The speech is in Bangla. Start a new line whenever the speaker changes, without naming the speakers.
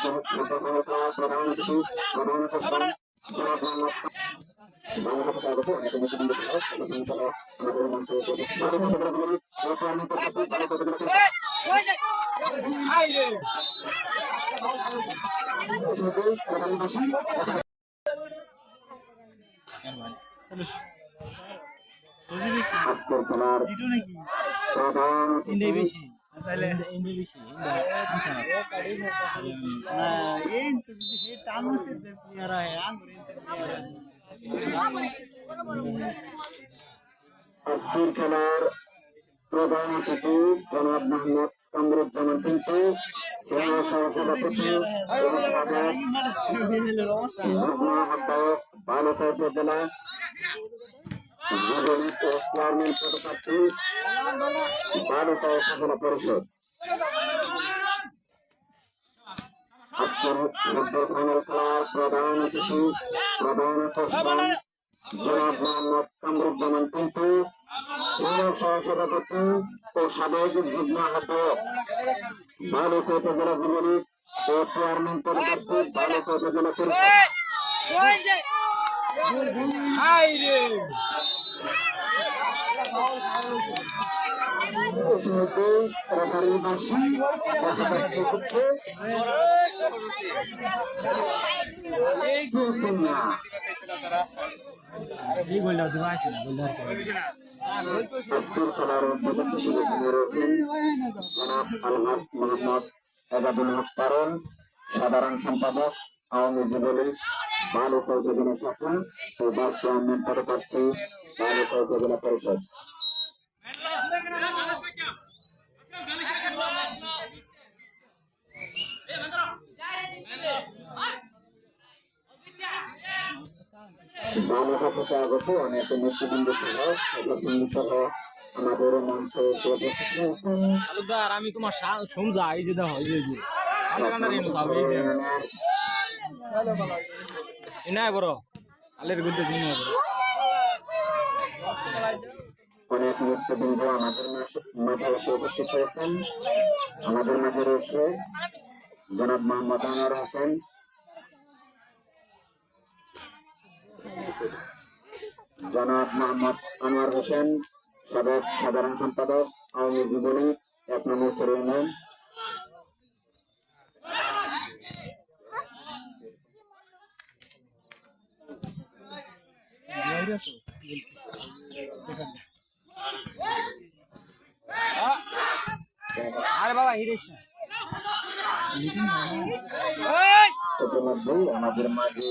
আজকের খেলার প্রধান অতিথি আজকের খেলার প্রধান অতিথি জনাব মোহাম্মদ কামরুজ্জামান পিন্টু, সভাপতি বালুকা উপজেলা যুবলীগ ও চেয়ারম্যান পদপ্রার্থী বালুকা উপজেলা পরিষদ। আজকের ফুটবল ফাইনাল খেলার প্রধান অতিথি প্রধান আকর্ষণ জনাব মোহাম্মদ কামরুজ্জামান পিন্টু, সহসভাপতি ও সাবেক যুগ্ম আহ্বায়ক বালুকা উপজেলা যুবলীগ ও চেয়ারম্যান পদপ্রার্থী বালুকা উপজেলা পরিষদ। আজকের খেলার উদ্বোধক হিসেবে রয়েছেন জনাব আলহাজ মোহাম্মদ এজাদুল হক পারন, সাধারণ সম্পাদক আওয়ামী যুবলীগ বালুকা উপজেলা শাখা ও ভাইস চেয়ারম্যান পদপ্রার্থী বালুকা উপজেলা পরিষদ। বালুকা থেকে আগত অনেক নেতৃবৃন্দ সহ আমাদের মঞ্চে
আমি তোমার শুনযা এই যে দেখো না বড় আলের গুদ্ধে চিনি
অনেক নেতৃবৃন্দ আমাদের মাঝে এসে উপস্থিত হয়েছেন। আমাদের মাঝে রয়েছে জনাব মোহাম্মদ আনোয়ার হোসেন, সাবেক সাধারণ সম্পাদক আওয়ামী যুবলীগ ১ নম্বর ইউনিয়ন।
আরে বাবা হিরেশ
ইতিমধ্যেই আমাদের মাঝে